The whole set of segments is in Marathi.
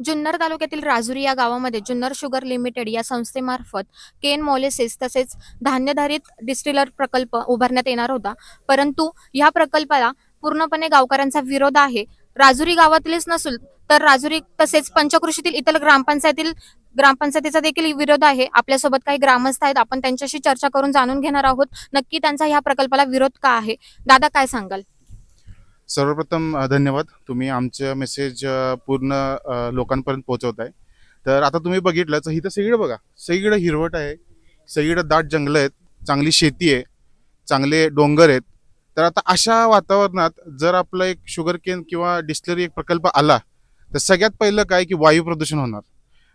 जुन्नर तालुक्यातील राजुरी या गावामध्ये जुन्नर शुगर लिमिटेड या संस्थेमार्फत केन मॉलिसिस तसेच धान्यधारित डिस्टिलर प्रकल्प उभारण्यात येणार होता. परंतु या प्रकल्पाला पूर्णपणे गावकऱ्यांचा विरोध आहे. राजुरी गावातीलच नसून तर राजुरी तसेच पंचक्रोशीतील इतर ग्रामपंचायतीचा देखील विरोध आहे. आपल्यासोबत काही ग्रामस्थ आहेत, आपण त्यांच्याशी चर्चा करून जाणून घेणार आहोत नक्की त्यांचा ह्या प्रकल्पाला विरोध का आहे. दादा, काय सांगाल? सर्वप्रथम धन्यवाद. तुम्ही आमचं मेसेज पूर्ण लोकांपर्यंत पोहोचवताय. तर आता तुम्ही बघितलं तर इथं सगळीकडे बघा, सगळीकडे हिरवट आहे, सगळीकडे दाट जंगल आहेत, चांगली शेती आहे, चांगले डोंगर आहेत. तर आता अशा वातावरणात जर आपलं एक शुगर केन किंवा डिस्टिलरी एक प्रकल्प आला तर सगळ्यात पहिलं काय की वायू प्रदूषण होणार.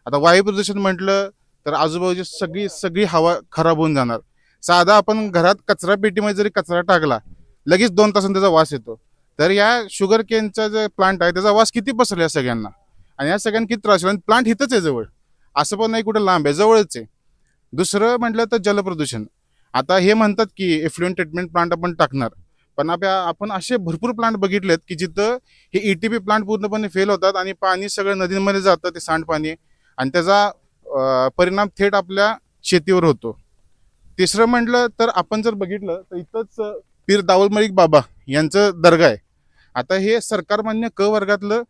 आता वायू प्रदूषण म्हटलं तर आजूबाजूची सगळी सगळी हवा खराब होऊन जाणार. साधा आपण घरात कचरा पेटीमध्ये जरी कचरा टाकला लगेच 2 तासांनी त्याचा वास येतो. तर या शुगर केनचा जो प्लांट आहे त्याचा वास किती पसरला या सगळ्यांना, आणि या सगळ्यांना किती त्रास होईल. प्लांट इथंच आहे जवळ, असं पण नाही कुठं लांब आहे, जवळच आहे. दुसरं म्हटलं तर जलप्रदूषण. आता हे म्हणतात की एफ्लुएंट ट्रीटमेंट प्लांट आपण टाकणार, पण आपण असे भरपूर प्लांट बघितलेत की जिथं हे ईटीपी प्लांट पूर्णपणे फेल होतात आणि पाणी सगळं नदीमध्ये जातं, ते सांडपाणी, आणि त्याचा परिणाम थेट आपल्या शेतीवर होतो. तिसरं म्हटलं तर आपण जर बघितलं तर इथंच पीर दाऊल मलिक बाबा यांचं दर्गा आहे. आता हे सरकारमान्य क वर्गातलं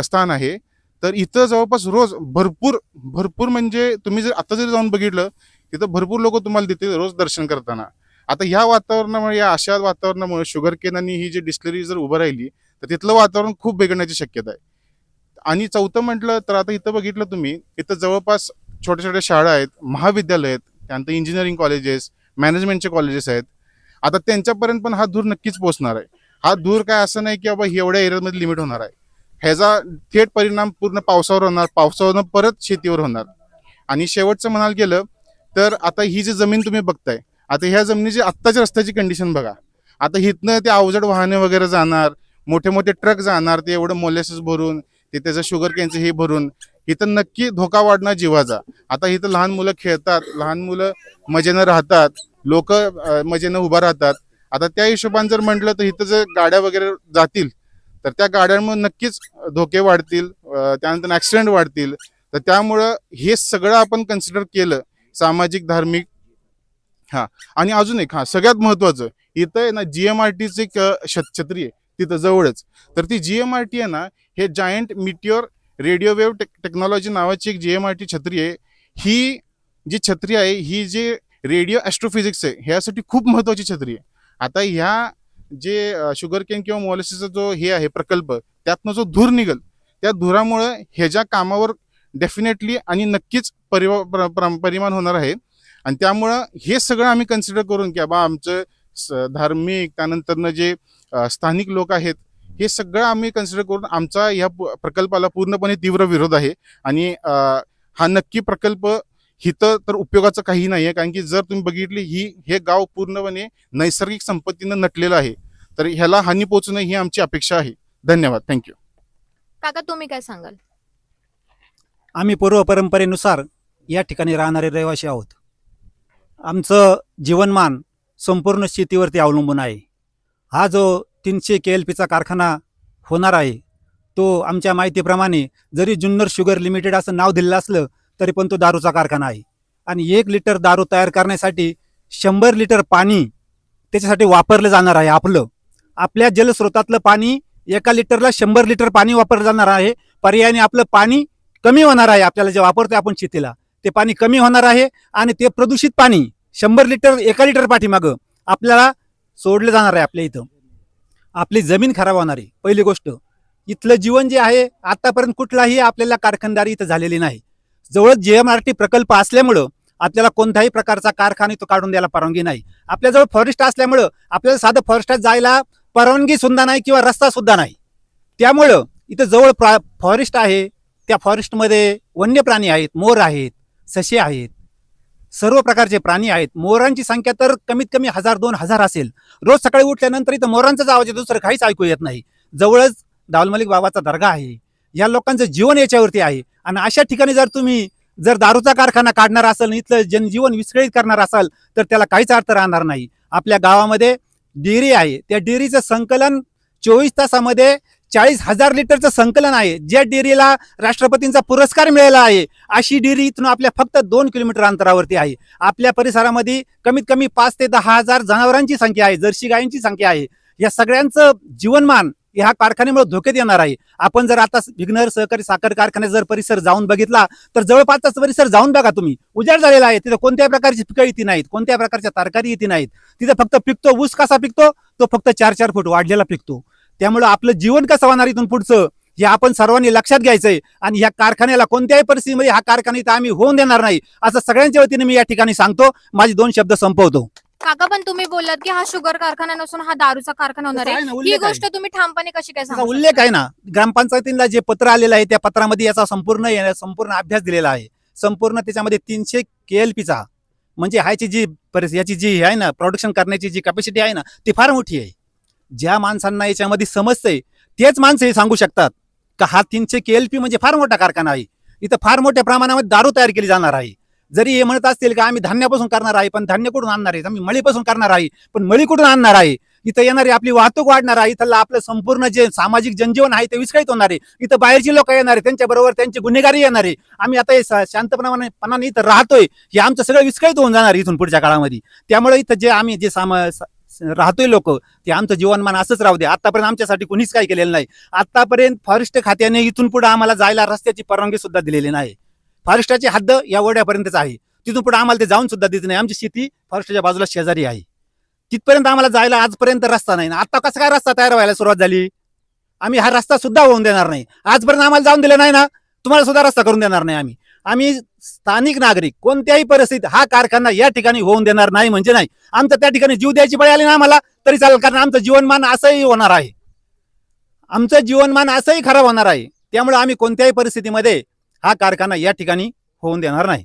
स्थान आहे. तर इथं जवळपास रोज भरपूर भरपूर म्हणजे तुम्ही जर आता जरी जाऊन बघितलं तिथं भरपूर लोक तुम्हाला तिथे रोज दर्शन करताना. आता ह्या वातावरणामुळे, या अशा वातावरणामुळे शुगर केन आणि ही जी डिस्टिलरी जर उभं राहिली तर तिथलं वातावरण खूप बिघडण्याची शक्यता आहे. आणि चौथं म्हटलं तर आता इथं बघितलं तुम्ही, इथं जवळपास छोट्या छोट्या शाळा आहेत, महाविद्यालय आहेत, त्यानंतर इंजिनिअरिंग कॉलेजेस, मॅनेजमेंटचे कॉलेजेस आहेत. आता त्यांच्यापर्यंत पण हा धूर नक्कीच पोहोचणार आहे. हा धूर काय असं नाही की बाबा एवढ्या एरियामध्ये लिमिट होणार आहे. ह्याचा थेट परिणाम पूर्ण पावसावर होणार, पावसावरनं परत शेतीवर होणार. आणि शेवटचं म्हणायला गेलं तर आता ही जी जमीन तुम्ही बघताय, आता ह्या जमिनीची आत्ताच्या रस्त्याची कंडिशन बघा. आता इथनं ते अवजड वाहने वगैरे जाणार, मोठे मोठे ट्रक जाणार, ते एवढं मोलेसेस भरून, ते त्याचं शुगर केनचं हे भरून, इथं नक्की धोका वाढणार जीवाचा. आता इथं लहान मुलं खेळतात, लहान मुलं मजेनं राहतात, लोक मजेनं उभा राहतात. आता त्या हिशोबाने जर म्हटलं तर इथं जर गाड्या वगैरे जातील तर त्या गाड्यांमुळे नक्कीच धोके वाढतील, त्यानंतर ऍक्सिडेंट वाढतील. तर त्यामुळं हे सगळं आपण कन्सिडर केलं, सामाजिक धार्मिक. हा, आणि अजून एक, सगळ्यात महत्वाचं, इथं आहे ना GMRTची एक छत्री आहे तिथं जवळच. तर ती GMRT आहे ना, हे जायंट मिटिओर रेडिओ वेव्ह टेक्नॉलॉजी नावाची एक GMRT छत्री आहे. ही जी छत्री आहे ही जे रेडिओ ॲस्ट्रोफिजिक्स आहे ह्यासाठी खूप महत्वाची छत्री आहे. आता ह्या जे शुगर केन किंवा मोलॅसिसचा जो हे आहे प्रकल्प, त्यातनं जो धूर निघल, त्या धुरामुळे ह्याच्या कामावर डेफिनेटली आणि नक्कीच परिमाण होणार आहे. आणि त्यामुळं हे सगळं आम्ही कन्सिडर करून की बाबा आमचं धार्मिक, त्यानंतरनं जे स्थानिक लोक आहेत, हे सगळं आम्ही कन्सिडर करून आमचा या प्रकल्पाला पूर्णपणे तीव्र विरोध आहे. आणि हा नक्की प्रकल्प हिथं तर उपयोगाचं काही नाही आहे, कारण की जर तुम्ही बघितली हे गाव पूर्णपणे नैसर्गिक संपत्तीनं नटलेलं आहे. तर ह्याला हानी पोहोचणं ही आमची अपेक्षा आहे. धन्यवाद. थँक्यू. काका, तुम्ही काय सांगाल? आम्ही पूर्व परंपरेनुसार या ठिकाणी राहणारे रहिवासी आहोत. आमचं जीवनमान संपूर्ण शेतीवरती अवलंबून आहे. हा जो 300 KLPचा कारखाना होणार आहे तो आमच्या माहितीप्रमाणे जरी जुन्नर शुगर लिमिटेड असं नाव दिलेलं असलं तरी पण तो दारूचा कारखाना आहे. आणि 1 लिटर दारू तयार करण्यासाठी 100 लिटर पाणी त्याच्यासाठी वापरलं जाणार आहे. आपल्या जलस्रोतातलं पाणी 1 लिटरला 100 लिटर पाणी वापरलं जाणार आहे. पर्यायाने आपलं पाणी कमी होणार आहे. आपल्याला जे वापरतोय आपण शेतीला ते पाणी कमी होणार आहे आणि ते प्रदूषित पाणी 100 लिटर 1 लिटर पाठीमागं आपल्याला सोडलं जाणार आहे. आपल्या इथं आपली जमीन खराब होणार आहे. पहिली गोष्ट, इथलं जीवन जे आहे आतापर्यंत कुठलाही आपल्याला कारखानदारी इथं झालेली नाही. जवळ GMRT प्रकल्प असल्यामुळं आपल्याला कोणत्याही प्रकारचा कारखाना तो काढून द्यायला परवानगी नाही. आपल्याजवळ फॉरेस्ट असल्यामुळं आपल्याला साधं फॉरेस्टात जायला परवानगी सुद्धा नाही किंवा रस्ता सुद्धा नाही. त्यामुळं इथं जवळ फॉरेस्ट आहे. त्या फॉरेस्टमध्ये वन्य प्राणी आहेत, मोर आहेत, ससे आहेत, सर्व प्रकारचे प्राणी आहेत. मोरांची संख्या तर कमीत कमी 1000-2000 असेल. रोज सकाळी उठल्यानंतर इथं मोरांचाच आवाज येतो, दुसरं काहीच ऐकू येत नाही. जवळच दाऊल मलिक बाबाचा दर्गा आहे. या लोकांचं जीवन याच्यावरती आहे. आणि अशा ठिकाणी जर दारूचा कारखाना काढणार असेल, इथलं जनजीवन विस्कळीत करणार असाल तर त्याला काहीच अर्थ राहणार नाही. आपल्या गावामध्ये डेअरी आहे, त्या डेअरीचं संकलन 24 तासामध्ये 40,000 लिटरचं संकलन आहे. ज्या डेअरीला राष्ट्रपतींचा पुरस्कार मिळाला आहे अशी डेअरी इथून आपल्या फक्त 2 किलोमीटर अंतरावरती आहे. आपल्या परिसरामध्ये कमीत कमी 5 ते 10,000 जनावरांची संख्या आहे, जर्सी गायींची संख्या आहे. या सगळ्यांचं जीवनमान ह्या कारखान्यामुळे धोक्यात येणार आहे. आपण जर आता विघ्नर सहकारी साखर कारखान्यात जर परिसर जाऊन बघितला तर जवळपासचा परिसर जाऊन बघा तुम्ही, उजाड झालेला आहे. तिथे कोणत्याही प्रकारची पिकं येती नाहीत, कोणत्याही प्रकारच्या तरकारी येती नाहीत. तिथे फक्त पिकतो ऊस. कसा पिकतो? तो फक्त 4-4 फूट वाढलेला पिकतो. त्यामुळे आपलं जीवन कसं होणार इथून पुढचं हे आपण सर्वांनी लक्षात घ्यायचंय. आणि ह्या कारखान्याला कोणत्याही परिस्थितीमध्ये हा कारखाना इथं आम्ही होऊन देणार नाही असं सगळ्यांच्या वतीने मी या ठिकाणी सांगतो. माझे 2 शब्द संपवतो. काका, पण तुम्ही बोललात की हा शुगर कारखाना नसून हा दारूचा कारखाना होणार आहे. ही गोष्ट तुम्ही ठामपणे कशी काय त्याचा सांगू उल्लेख आहे ना, ग्रामपंचायतीला जे पत्र आलेलं आहे त्या पत्रामध्ये याचा संपूर्ण अभ्यास दिलेला आहे. संपूर्ण त्याच्यामध्ये 300 KLPचा म्हणजे याची जी आहे ना प्रोडक्शन करण्याची जी कॅपॅसिटी आहे ना ती फार मोठी आहे. ज्या माणसांना याच्यामध्ये समजतंय तेच माणसं हे सांगू शकतात का हा 300 KLP म्हणजे फार मोठा कारखाना आहे. इथं फार मोठ्या प्रमाणामध्ये दारू तयार केली जाणार आहे. जरी हे म्हणत असतील का आम्ही धान्यापासून करणार आहे, पण धान्य कुठून आणणार आहे? आम्ही मळीपासून करणार आहे, पण मळी कुठून आणणार आहे? इथं येणारी आपली वाहतूक वाढणार आहे. इथलं आपलं संपूर्ण जे सामाजिक जनजीवन आहे ते विस्कळीत होणार आहे. इथं बाहेरची लोक येणार आहे, त्यांच्याबरोबर त्यांची गुन्हेगारी येणार आहे. आम्ही आता हे शांतपणाने इथं राहतोय हे आमचं सगळं विस्कळीत होऊन जाणार इथून पुढच्या काळामध्ये. त्यामुळे इथं जे आम्ही राहतोय लोक ते आमचं जीवनमान असंच राहू दे. आतापर्यंत आमच्यासाठी कोणीच काही केलेलं नाही. आतापर्यंत फॉरेस्ट खात्याने इथून पुढे आम्हाला जायला रस्त्याची परवानगी सुद्धा दिलेली नाही. फॉरेस्टची हद्द या वड्यापर्यंतच आहे. तिथून पुढे आम्हाला ते जाऊन सुद्धा देत नाही. आमची शेती फॉरेस्टच्या बाजूला शेजारी आहे. तिथपर्यंत आम्हाला जायला आजपर्यंत रस्ता नाही. आता कसा काय रस्ता तयार व्हायला सुरुवात झाली? आम्ही हा रस्ता सुद्धा होऊन देणार नाही. आजपर्यंत आम्हाला जाऊन दिले नाही ना, तुम्हाला सुद्धा रस्ता करून देणार नाही आम्ही. आम्ही स्थानिक नागरिक कोणत्याही परिस्थितीत हा कारखाना या ठिकाणी होऊन देणार नाही म्हणजे नाही. आमचं त्या ठिकाणी जीव द्यायची बळी आली ना आम्हाला तरी चालेल, कारण आमचं जीवनमान असंही होणार आहे. आमचं जीवनमान असंही खराब होणार आहे. त्यामुळे आम्ही कोणत्याही परिस्थितीमध्ये हा कारखाना या ठिकाणी होऊन देणार नाही.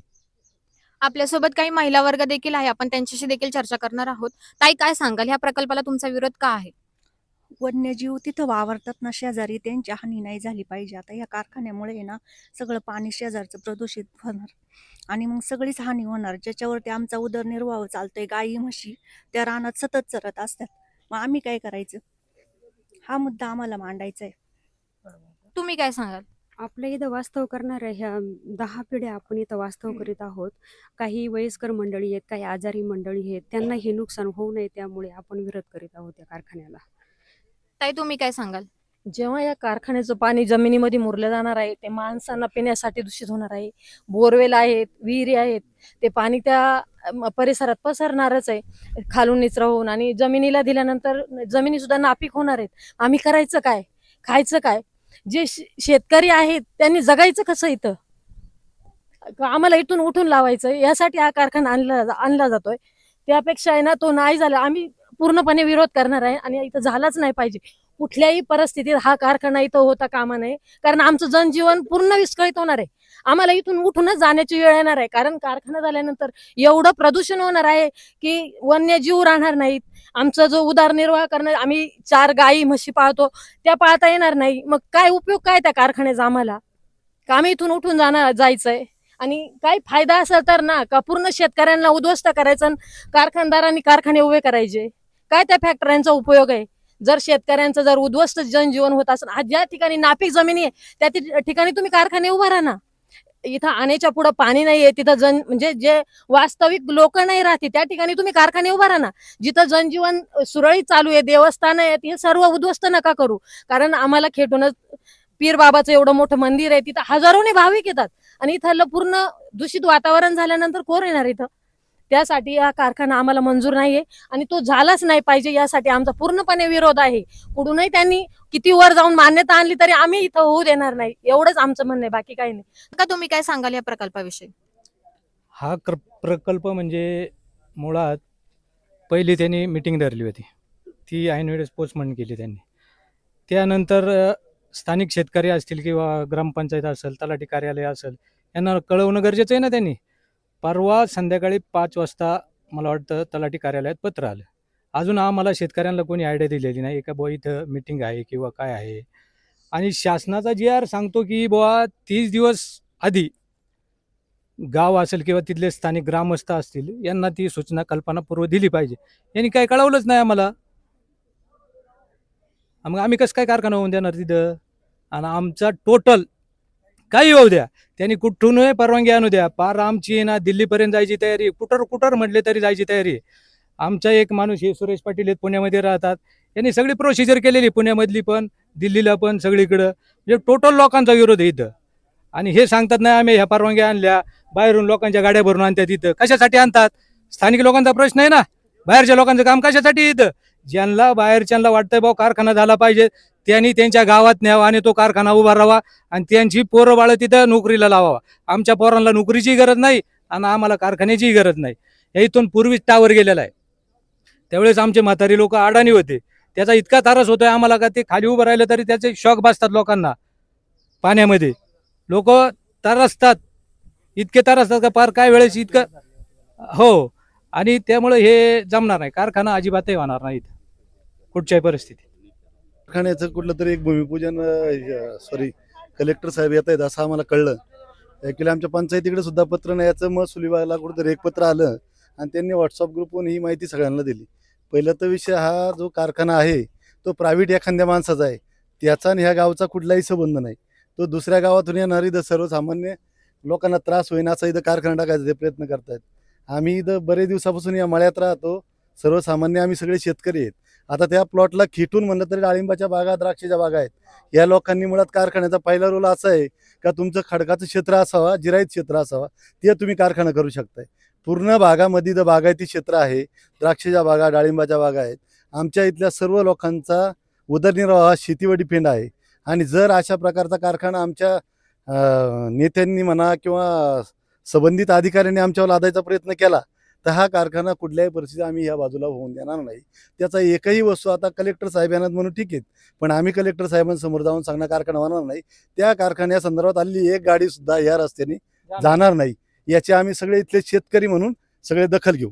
आपल्यासोबत काही महिला वर्ग देखील आहे, आपण त्यांच्याशी देखील चर्चा करणार आहोत. ताई, काय सांगाल, ह्या प्रकल्पाला तुमचा विरोध का आहे? वन्यजीव तिथं वावरतात ना शेजारी, त्यांची हानी नाही झाली पाहिजे. आता या कारखान्यामुळे ना सगळं पाणी शेजारचं प्रदूषित होणार आणि मग सगळीच हानी होणार, ज्याच्यावरती आमचा उदरनिर्वाह चालतोय. गायी म्हशी त्या रानात सतत चरत असतात. मग आम्ही काय करायचं? हा मुद्दा आम्हाला मांडायचा आहे. तुम्ही काय सांगाल? आपल्या इथं वास्तव करणाऱ्या ह्या 10 पिढ्या आपण इथं वास्तव करीत आहोत. काही वयस्कर मंडळी आहेत, काही आजारी मंडळी आहेत, त्यांना हे नुकसान होऊ नये त्यामुळे आपण विरोध करीत आहोत या कारखान्याला. ताई, तुम्ही काय सांगाल? जेव्हा या कारखान्याचं पाणी जमिनीमध्ये मुरलं जाणार आहे ते माणसांना पिण्यासाठी दूषित होणार आहे. बोरवेल आहेत, विहिरी आहेत, ते पाणी त्या परिसरात पसरणारच आहे खालून निचरा होऊन, आणि जमिनीला दिल्यानंतर जमिनी सुद्धा नापीक होणार आहेत. आम्ही करायचं काय? खायचं काय? जे शेतकरी आहेत त्यांनी जगायचं कसं? इथं आम्हाला इथून उठून लावायचं यासाठी हा कारखाना आणला जातोय. त्यापेक्षा आहे ना तो नाही झाला आम्ही पूर्णपणे विरोध करणार आहे आणि इथं झालाच नाही पाहिजे. कुठल्याही परिस्थितीत हा कारखाना इथं होता कामा नये, कारण आमचं जनजीवन पूर्ण विस्कळीत होणार आहे. आम्हाला इथून उठूनच जाण्याची वेळ येणार आहे, कारण कारखाना झाल्यानंतर एवढं प्रदूषण होणार आहे की वन्यजीव राहणार नाहीत. आमचा जो उदरनिर्वाह करणार, आम्ही 4 गायी म्हशी पाळतो त्या पाळता येणार नाही. मग काय उपयोग काय त्या कारखान्याचा आम्हाला? का आम्ही इथून उठून जायचंय? आणि काही फायदा असेल तर ना का पूर्ण शेतकऱ्यांना उद्ध्वस्त करायचं, कारखानदारांनी कारखाने उभे करायचे? काय त्या फॅक्टऱ्यांचा उपयोग आहे? जर शेतकऱ्यांचं जर उद्ध्वस्त जनजीवन होत असेल, आज ज्या ठिकाणी नापीक जमिनी आहे त्या ठिकाणी तुम्ही कारखाने उभा राहा ना. इथं आण्याच्या पुढे पाणी नाहीये, तिथं म्हणजे जे वास्तविक लोक नाही राहते त्या ठिकाणी तुम्ही कारखाने उभा राहा ना. जिथं जनजीवन सुरळीत चालू आहे, देवस्थान आहेत, हे सर्व उद्ध्वस्त नका करू. कारण आम्हाला खेटूनच पीर बाबाचं एवढं मोठं मंदिर आहे, तिथं हजारोने भाविक येतात आणि इथलं पूर्ण दूषित वातावरण झाल्यानंतर कोण येणार इथं? त्यासाठी हा कारखाना आम्हाला मंजूर नाहीये आणि तो झालाच नाही पाहिजे. यासाठी आमचा पूर्णपणे विरोध आहे. कुठूनही त्यांनी किती वर जाऊन मान्यता आणली तरी आम्ही इथं होऊ देणार नाही, एवढंच आमचं म्हणणं आहे, बाकी काही नाही. का तुम्ही काय सांगाल या प्रकल्पाविषयी? हा प्रकल्प म्हणजे मुळात पहिली त्यांनी मीटिंग धरली होती, ती ऐनवेळेस पोस्टपोन केली त्यांनी. त्यानंतर स्थानिक शेतकरी असतील किंवा ग्रामपंचायत असेल, तलाठी कार्यालय असेल, यांना कळवणं गरजेचं आहे ना. त्यांनी परवा संध्याकाळी 5 वाजता मला वाटतं तलाठी कार्यालयात पत्र आलं. अजून आम्हाला शेतकऱ्यांना कोणी आयडिया दिलेली नाही का बुवा इथं मीटिंग आहे किंवा काय आहे. आणि शासनाचा GR सांगतो की बुवा 30 दिवस आधी गाव असेल किंवा तिथले स्थानिक ग्रामस्थ असतील यांना ती सूचना कल्पनापूर्व दिली पाहिजे. यांनी काय कळवलंच नाही आम्हाला. मग आम्ही कसं काय कारखाना होऊन देणार तिथं? आणि आमचा टोटल काही होऊ द्या, त्यांनी कुठूनही परवानगी आणू द्या, पार आमची ना दिल्लीपर्यंत जायची तयारी, कुठं म्हटले तरी जायची तयारी. आमचा एक माणूस हे सुरेश पाटील आहेत, पुण्यामध्ये राहतात, यांनी सगळी प्रोसिजर केलेली, पुण्यामधली पण, दिल्लीला पण, सगळीकडं. म्हणजे टोटल लोकांचा विरोध आहे इथं. आणि हे सांगतात नाही आम्ही ह्या परवानग्या आणल्या, बाहेरून लोकांच्या गाड्या भरून आणतात इथं. कशासाठी आणतात? स्थानिक लोकांचा प्रश्न आहे ना, बाहेरच्या लोकांचं काम कशासाठी इथं? ज्यांना बाहेरच्यांना वाटतंय भाऊ कारखाना झाला पाहिजे, त्यांनी त्यांच्या गावात न्यावा आणि तो कारखाना उभा राहावा आणि त्यांची पोरं बाळं तिथं नोकरीला लावावा. आमच्या पोरांना नोकरीची गरज नाही आणि आम्हाला कारखान्याचीही गरज नाही. या इथून पूर्वीच टावर गेलेला आहे. त्यावेळेस आमचे म्हातारी लोक अडाणी होते, त्याचा इतका त्रास होतोय आम्हाला का ते खाली उभं राहिलं तरी त्याचे शॉक बसतात लोकांना. पाण्यामध्ये लोक त्रासतात, इतके त्रासतात का पार काय वेळेस इतकं. हो, आणि त्यामुळे हे जमणार नाही, कारखाना अजिबातही होणार नाही कुठच्याही परिस्थितीत. कारखान्याचं कुठलं तरी एक भूमिपूजन कलेक्टर साहेब येत आहेत असं आम्हाला कळलं. ॲक्च्युली आमच्या पंचायतीकडे सुद्धा पत्र नाही, याचं महसूल विभागाला कुठंतरी एक पत्र आलं आणि त्यांनी व्हॉट्सअप ग्रुपवरून ही माहिती सगळ्यांना दिली. पहिलं तर विषय, हा जो कारखाना आहे तो प्रायव्हेट एखाद्या माणसाचा आहे, त्याचा आणि ह्या गावचा कुठलाही संबंध नाही. तो दुसऱ्या गावातून येणारी सर्वसामान्य लोकांना त्रास होईन असा इथं कारखाना टाकायचा ते प्रयत्न करतायत. आम्ही इथं बरेच दिवसापासून या मळ्यात राहतो, सर्वसामान्य आम्ही सगळे शेतकरी आहेत. आता त्या प्लॉटला खिटून म्हणलं तरी डाळिंबाच्या बागा, द्राक्षाच्या बागा आहेत. या लोकांनी मुळात कारखान्याचा पहिला रोल असा आहे का तुमचं खडकाचं क्षेत्र असावा, जिरायत क्षेत्र असावा, ते तुम्ही कारखाना करू शकताय. पूर्ण भागामध्ये इथं बागायती क्षेत्र आहे, द्राक्षाच्या बागा, डाळिंबाच्या बागा आहेत. आमच्या इथल्या सर्व लोकांचा उदरनिर्वाह हा शेतीवर डिपेंड आहे. आणि जर अशा प्रकारचा कारखाना आमच्या नेत्यांनी म्हणा किंवा संबंधित अधिकाऱ्यांनी आमच्यावर लादायचा प्रयत्न केला तर हा कारखाना कुठल्याही परिस्थितीत आम्ही या बाजूला होऊन देणार नाही. त्याचा एकही वस्तू, आता कलेक्टर साहेब येणार म्हणून ठीक आहे, पण आम्ही कलेक्टर साहेबांसमोर जाऊन सांगणार कारखाना होणार नाही. त्या कारखान्यासंदर्भात आलेली एक गाडी सुद्धा या रस्त्याने जाणार नाही, याची आम्ही सगळे इथले शेतकरी म्हणून सगळे दखल घेऊ.